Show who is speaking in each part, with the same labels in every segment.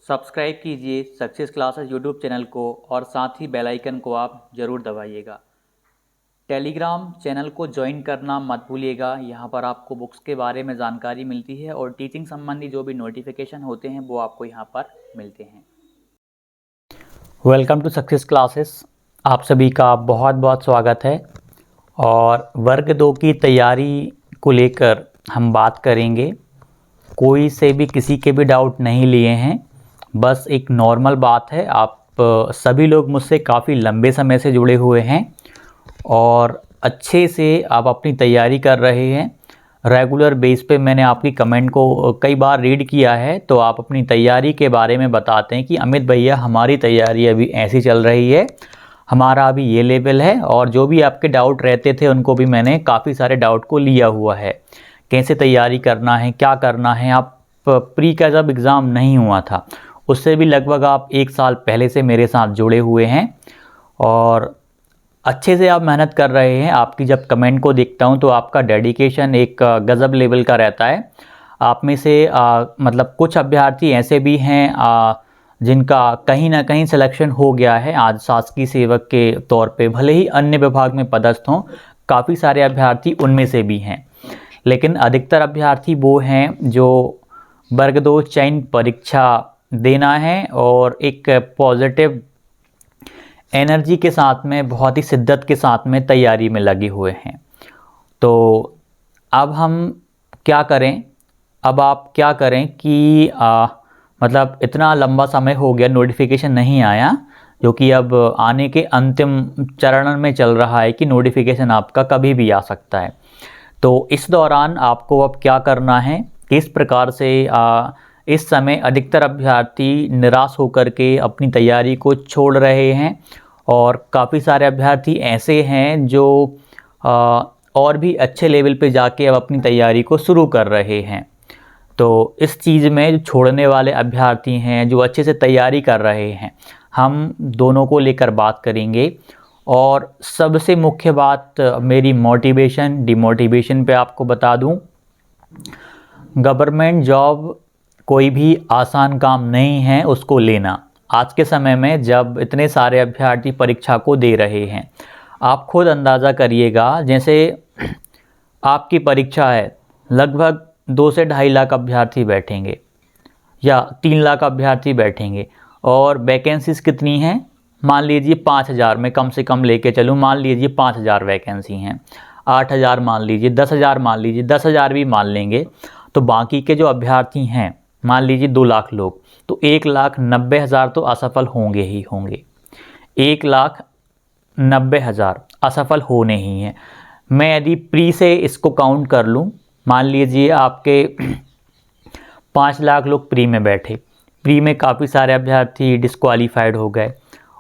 Speaker 1: Subscribe कीजिए success classes YouTube channel को और साथ ही बेल आइकन को आप ज़रूर दबाइएगा। टेलीग्राम चैनल को ज्वाइन करना मत भूलिएगा। यहाँ पर आपको बुक्स के बारे में जानकारी मिलती है और टीचिंग संबंधी जो भी नोटिफिकेशन होते हैं वो आपको यहाँ पर मिलते हैं। वेलकम टू सक्सेस क्लासेस, आप सभी का बहुत बहुत स्वागत है। और वर्ग 2 की तैयारी को लेकर हम बात करेंगे। कोई से भी किसी के भी डाउट नहीं लिए हैं, बस एक नॉर्मल बात है। आप सभी लोग मुझसे काफ़ी लंबे समय से जुड़े हुए हैं और अच्छे से आप अपनी तैयारी कर रहे हैं। रेगुलर बेस पे मैंने आपकी कमेंट को कई बार रीड किया है, तो आप अपनी तैयारी के बारे में बताते हैं कि अमित भैया हमारी तैयारी अभी ऐसी चल रही है, हमारा अभी ये लेवल है। और जो भी आपके डाउट रहते थे उनको भी मैंने काफ़ी सारे डाउट को लिया हुआ है, कैसे तैयारी करना है, क्या करना है। आप प्री का जब एग्ज़ाम नहीं हुआ था उससे भी लगभग आप 1 साल पहले से मेरे साथ जुड़े हुए हैं और अच्छे से आप मेहनत कर रहे हैं। आपकी जब कमेंट को देखता हूं तो आपका डेडिकेशन एक गज़ब लेवल का रहता है। आप में से मतलब कुछ अभ्यर्थी ऐसे भी हैं जिनका कहीं ना कहीं सिलेक्शन हो गया है आज शासकीय सेवक के तौर पे, भले ही अन्य विभाग में पदस्थ हों। काफ़ी सारे अभ्यर्थी उनमें से भी हैं, लेकिन अधिकतर अभ्यर्थी वो हैं जो वर्ग 2 चयन परीक्षा देना है और एक पॉजिटिव एनर्जी के साथ में, बहुत ही शिद्दत के साथ में तैयारी में लगे हुए हैं। तो अब हम क्या करें, अब आप क्या करें कि मतलब इतना लंबा समय हो गया, नोटिफिकेशन नहीं आया, जो कि अब आने के अंतिम चरण में चल रहा है कि नोटिफिकेशन आपका कभी भी आ सकता है। तो इस दौरान आपको अब क्या करना है, किस प्रकार से इस समय अधिकतर अभ्यर्थी निराश होकर के अपनी तैयारी को छोड़ रहे हैं और काफ़ी सारे अभ्यर्थी ऐसे हैं जो और भी अच्छे लेवल पे जाके अब अपनी तैयारी को शुरू कर रहे हैं। तो इस चीज़ में जो छोड़ने वाले अभ्यर्थी हैं, जो अच्छे से तैयारी कर रहे हैं, हम दोनों को लेकर बात करेंगे। और सबसे मुख्य बात मेरी मोटिवेशन डिमोटिवेशन पे आपको बता दूं। गवर्नमेंट जॉब कोई भी आसान काम नहीं है उसको लेना। आज के समय में जब इतने सारे अभ्यर्थी परीक्षा को दे रहे हैं, आप खुद अंदाज़ा करिएगा, जैसे आपकी परीक्षा है, लगभग 2 से 2.5 लाख अभ्यर्थी बैठेंगे या 3 लाख अभ्यर्थी बैठेंगे और वैकेंसीज कितनी हैं, मान लीजिए 5,000 में कम से कम लेके चलूँ, मान लीजिए 5,000 वैकेंसी हैं, 8,000 मान लीजिए, 10,000 मान लीजिए, 10,000 भी मान लेंगे, तो बाकी के जो अभ्यर्थी हैं मान लीजिए 2 लाख लोग, तो 1,90,000 तो असफल होंगे ही होंगे। 1,90,000 असफल होने ही हैं। मैं यदि प्री से इसको काउंट कर लूँ, मान लीजिए आपके 5 लाख लोग प्री में बैठे, प्री में काफ़ी सारे अभ्यर्थी डिस्क्वालीफाइड हो गए,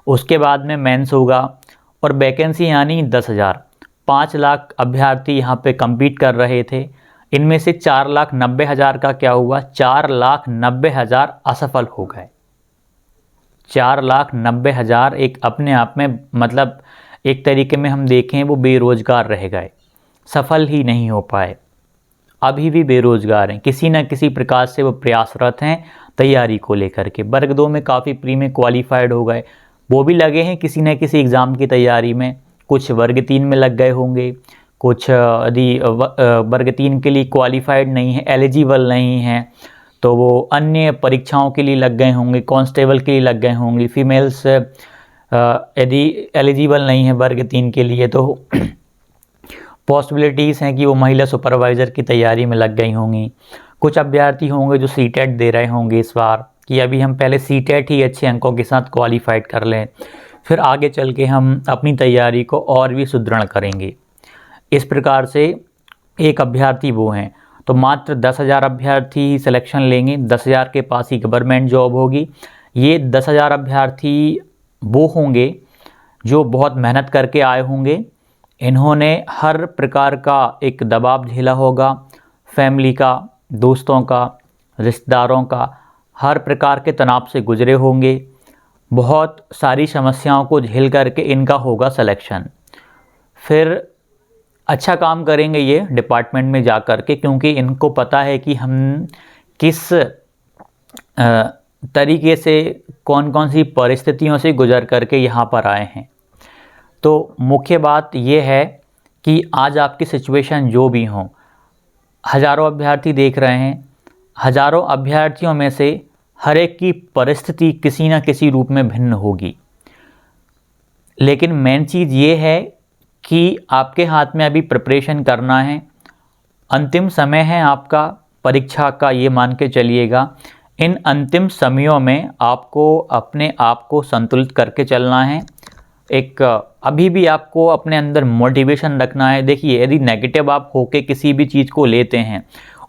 Speaker 1: उसके बाद में मेंस होगा और वैकेंसी यानी 10,000। 5 लाख अभ्यर्थी यहाँ पे compete कर रहे थे, इनमें से 4,90,000 का क्या हुआ, 4,90,000 असफल हो गए। 4,90,000 एक अपने आप में, मतलब एक तरीके में हम देखें वो बेरोजगार रह गए, सफल ही नहीं हो पाए, अभी भी बेरोजगार हैं, किसी न किसी प्रकार से वो प्रयासरत हैं तैयारी को लेकर के। वर्ग 2 में काफ़ी प्री में क्वालिफाइड हो गए, वो भी लगे हैं किसी न किसी एग्ज़ाम की तैयारी में। कुछ वर्ग 3 में लग गए होंगे, कुछ यदि वर्ग 3 के लिए क्वालिफाइड नहीं है, एलिजिबल नहीं हैं, तो वो अन्य परीक्षाओं के लिए लग गए होंगे, कांस्टेबल के लिए लग गए होंगे। फीमेल्स यदि एलिजिबल नहीं है वर्ग 3 के लिए तो पॉसिबिलिटीज़ हैं कि वो महिला सुपरवाइज़र की तैयारी में लग गई होंगी। कुछ अभ्यर्थी होंगे जो सीटेट दे रहे होंगे इस बार, कि अभी हम पहले सीटेट ही अच्छे अंकों के साथ क्वालिफाइड कर लें, फिर आगे चल के हम अपनी तैयारी को और भी सुदृढ़ करेंगे। इस प्रकार से एक अभ्यर्थी वो हैं, तो मात्र 10,000 अभ्यर्थी सिलेक्शन लेंगे, 10,000 के पास ही गवर्नमेंट जॉब होगी। ये 10,000 अभ्यर्थी वो होंगे जो बहुत मेहनत करके आए होंगे, इन्होंने हर प्रकार का एक दबाव झेला होगा, फैमिली का, दोस्तों का, रिश्तेदारों का, हर प्रकार के तनाव से गुजरे होंगे। बहुत सारी समस्याओं को झेल करके इनका होगा सिलेक्शन। फिर अच्छा काम करेंगे ये डिपार्टमेंट में जा कर के, क्योंकि इनको पता है कि हम किस तरीके से कौन कौन सी परिस्थितियों से गुजर करके यहाँ पर आए हैं। तो मुख्य बात ये है कि आज आपकी सिचुएशन जो भी हो, हज़ारों अभ्यर्थी देख रहे हैं, हज़ारों अभ्यर्थियों में से हर एक की परिस्थिति किसी न किसी रूप में भिन्न होगी। लेकिन मेन चीज़ ये है कि आपके हाथ में अभी प्रिपरेशन करना है, अंतिम समय है आपका परीक्षा का, ये मान के चलिएगा। इन अंतिम समयों में आपको अपने आप को संतुलित करके चलना है। एक अभी भी आपको अपने अंदर मोटिवेशन रखना है। देखिए, यदि नेगेटिव आप होके किसी भी चीज़ को लेते हैं,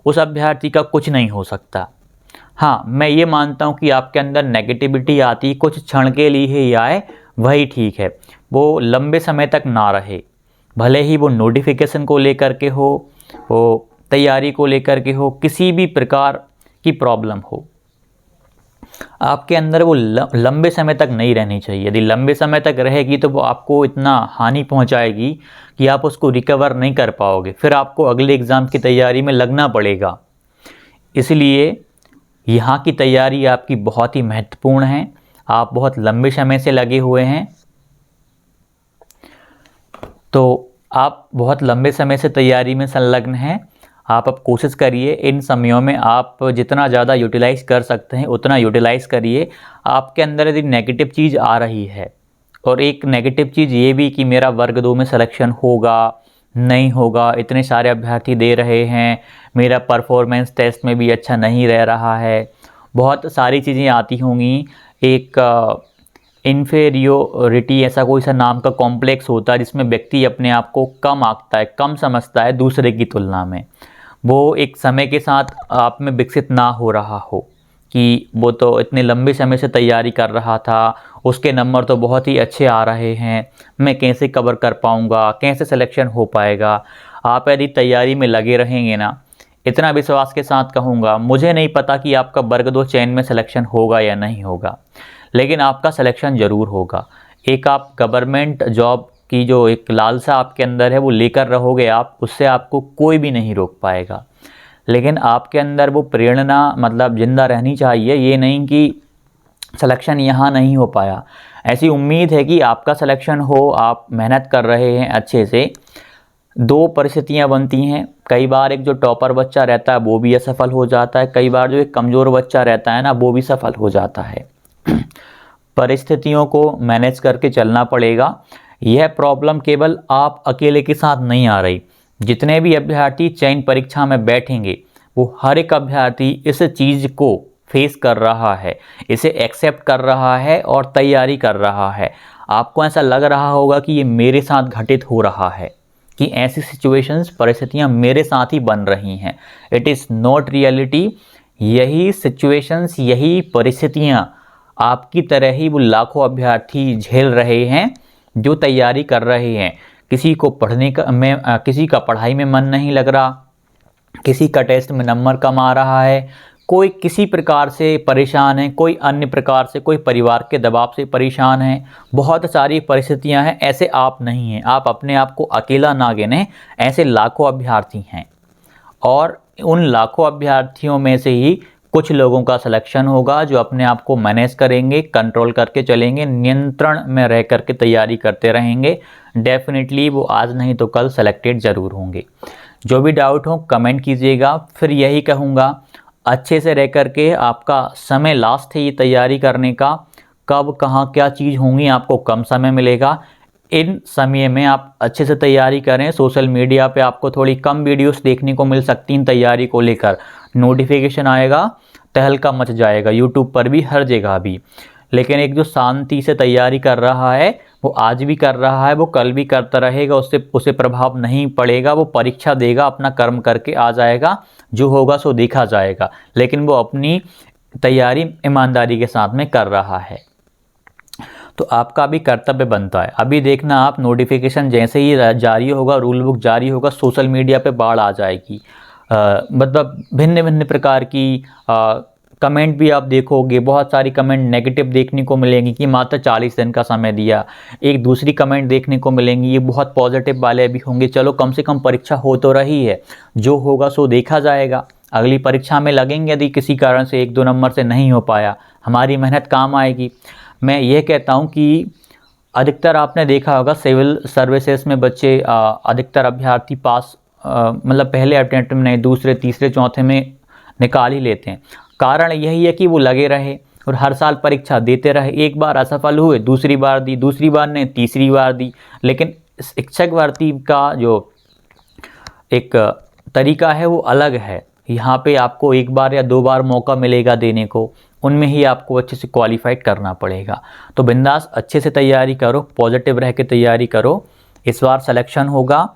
Speaker 1: उस अभ्यर्थी का कुछ नहीं हो सकता। हाँ, मैं ये मानता हूँ कि आपके अंदर नेगेटिविटी आती कुछ क्षण के लिए ही आए, वही ठीक है, वो लंबे समय तक ना रहे। भले ही वो नोटिफिकेशन को लेकर के हो, वो तैयारी को लेकर के हो, किसी भी प्रकार की प्रॉब्लम हो, आपके अंदर वो लंबे समय तक नहीं रहनी चाहिए। यदि लंबे समय तक रहेगी तो वो आपको इतना हानि पहुंचाएगी कि आप उसको रिकवर नहीं कर पाओगे, फिर आपको अगले एग्ज़ाम की तैयारी में लगना पड़ेगा। इसलिए यहाँ की तैयारी आपकी बहुत ही महत्वपूर्ण है। आप बहुत लंबे समय से लगे हुए हैं, तो आप बहुत लंबे समय से तैयारी में संलग्न हैं। आप अब कोशिश करिए, इन समयों में आप जितना ज़्यादा यूटिलाइज़ कर सकते हैं उतना यूटिलाइज़ करिए। आपके अंदर यदि नेगेटिव चीज़ आ रही है, और एक नेगेटिव चीज़ ये भी कि मेरा वर्ग 2 में सिलेक्शन होगा नहीं होगा, इतने सारे अभ्यर्थी दे रहे हैं, मेरा परफॉर्मेंस टेस्ट में भी अच्छा नहीं रह रहा है, बहुत सारी चीज़ें आती होंगी। एक इन्फेरियोरिटी ऐसा कोई सा नाम का कॉम्प्लेक्स होता है जिसमें व्यक्ति अपने आप को कम आंकता है, कम समझता है दूसरे की तुलना में। वो एक समय के साथ आप में विकसित ना हो रहा हो कि वो तो इतने लंबे समय से तैयारी कर रहा था, उसके नंबर तो बहुत ही अच्छे आ रहे हैं, मैं कैसे कवर कर पाऊँगा, कैसे सिलेक्शन हो पाएगा। आप यदि तैयारी में लगे रहेंगे ना, इतना विश्वास के साथ कहूँगा, मुझे नहीं पता कि आपका वर्ग 2 चयन में सिलेक्शन होगा या नहीं होगा, लेकिन आपका सिलेक्शन ज़रूर होगा। एक आप गवर्नमेंट जॉब की जो एक लालसा आपके अंदर है वो लेकर रहोगे आप, उससे आपको कोई भी नहीं रोक पाएगा। लेकिन आपके अंदर वो प्रेरणा मतलब ज़िंदा रहनी चाहिए, ये नहीं कि सिलेक्शन यहाँ नहीं हो पाया। ऐसी उम्मीद है कि आपका सिलेक्शन हो, आप मेहनत कर रहे हैं अच्छे से। दो परिस्थितियाँ बनती हैं, कई बार एक जो टॉपर बच्चा रहता है वो भी असफल हो जाता है, कई बार जो एक कमज़ोर बच्चा रहता है ना वो भी सफल हो जाता है। परिस्थितियों को मैनेज करके चलना पड़ेगा। यह प्रॉब्लम केवल आप अकेले के साथ नहीं आ रही, जितने भी अभ्यर्थी चयन परीक्षा में बैठेंगे वो हर एक अभ्यर्थी इस चीज़ को फेस कर रहा है, इसे एक्सेप्ट कर रहा है और तैयारी कर रहा है। आपको ऐसा लग रहा होगा कि ये मेरे साथ घटित हो रहा है, कि ऐसी सिचुएशंस परिस्थितियाँ मेरे साथ ही बन रही हैं। It is not reality. यही सिचुएशंस, यही परिस्थितियाँ आपकी तरह ही वो लाखों अभ्यर्थी झेल रहे हैं जो तैयारी कर रहे हैं। किसी को किसी का पढ़ाई में मन नहीं लग रहा, किसी का टेस्ट में नंबर कम आ रहा है, कोई किसी प्रकार से परेशान है, कोई अन्य प्रकार से, कोई परिवार के दबाव से परेशान है। बहुत सारी परिस्थितियां हैं, ऐसे आप नहीं हैं, आप अपने आप को अकेला ना गिनें, ऐसे लाखों अभ्यर्थी हैं। और उन लाखों अभ्यर्थियों में से ही कुछ लोगों का सिलेक्शन होगा जो अपने आप को मैनेज करेंगे, कंट्रोल करके चलेंगे, नियंत्रण में रह करके तैयारी करते रहेंगे। डेफिनेटली वो आज नहीं तो कल सेलेक्टेड ज़रूर होंगे। जो भी डाउट हो कमेंट कीजिएगा। फिर यही कहूँगा, अच्छे से रह करके आपका समय लास्ट है ये तैयारी करने का। कब कहाँ क्या चीज़ होंगी आपको कम समय मिलेगा, इन समय में आप अच्छे से तैयारी करें। सोशल मीडिया पे आपको थोड़ी कम वीडियोस देखने को मिल सकती हैं तैयारी को लेकर। नोटिफिकेशन आएगा, तहलका मच जाएगा, यूट्यूब पर भी, हर जगह भी। लेकिन एक जो शांति से तैयारी कर रहा है वो आज भी कर रहा है, वो कल भी करता रहेगा, उसे प्रभाव नहीं पड़ेगा। वो परीक्षा देगा, अपना कर्म करके आ जाएगा, जो होगा सो देखा जाएगा। लेकिन वो अपनी तैयारी ईमानदारी के साथ में कर रहा है, तो आपका भी कर्तव्य बनता है। अभी देखना आप, नोटिफिकेशन जैसे ही जारी होगा, रूल बुक जारी होगा, सोशल मीडिया पे बाढ़ आ जाएगी। मतलब भिन्न भिन्न प्रकार की कमेंट भी आप देखोगे, बहुत सारी कमेंट नेगेटिव देखने को मिलेंगी कि मात्र 40 दिन का समय दिया। एक दूसरी कमेंट देखने को मिलेंगी, ये बहुत पॉजिटिव वाले भी होंगे, चलो कम से कम परीक्षा हो तो रही है, जो होगा सो देखा जाएगा। अगली परीक्षा में लगेंगे। यदि किसी कारण से 1-2 नंबर से नहीं हो पाया, हमारी मेहनत काम आएगी। मैं ये कहता हूँ कि अधिकतर आपने देखा होगा सिविल सर्विसेज में बच्चे अधिकतर अभ्यर्थी पास मतलब पहले अटेम्प्ट में नहीं, दूसरे, तीसरे, चौथे में निकाल ही लेते हैं। कारण यही है कि वो लगे रहे और हर साल परीक्षा देते रहे। एक बार असफल हुए, दूसरी बार दी, दूसरी बार नहीं, तीसरी बार दी। लेकिन शिक्षक भर्ती का जो एक तरीका है वो अलग है। यहाँ पे आपको 1 बार या 2 बार मौका मिलेगा देने को, उनमें ही आपको अच्छे से क्वालिफाइड करना पड़ेगा। तो बिंदास अच्छे से तैयारी करो, पॉजिटिव रह के तैयारी करो। इस बार सिलेक्शन होगा।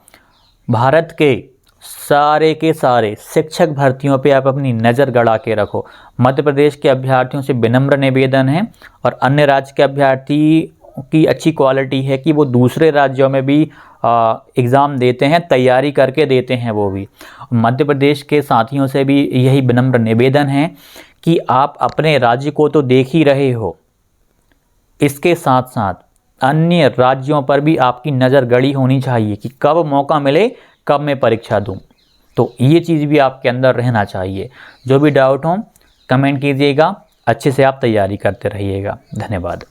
Speaker 1: भारत के सारे शिक्षक भर्तियों पे आप अपनी नज़र गड़ा के रखो। मध्य प्रदेश के अभ्यर्थियों से विनम्र निवेदन है और अन्य राज्य के अभ्यर्थी की अच्छी क्वालिटी है कि वो दूसरे राज्यों में भी एग्ज़ाम देते हैं, तैयारी करके देते हैं वो भी। मध्य प्रदेश के साथियों से भी यही विनम्र निवेदन है कि आप अपने राज्य को तो देख ही रहे हो, इसके साथ साथ अन्य राज्यों पर भी आपकी नज़र गड़ी होनी चाहिए कि कब मौका मिले, कब मैं परीक्षा दूं। तो ये चीज़ भी आपके अंदर रहना चाहिए। जो भी डाउट हो कमेंट कीजिएगा, अच्छे से आप तैयारी करते रहिएगा। धन्यवाद।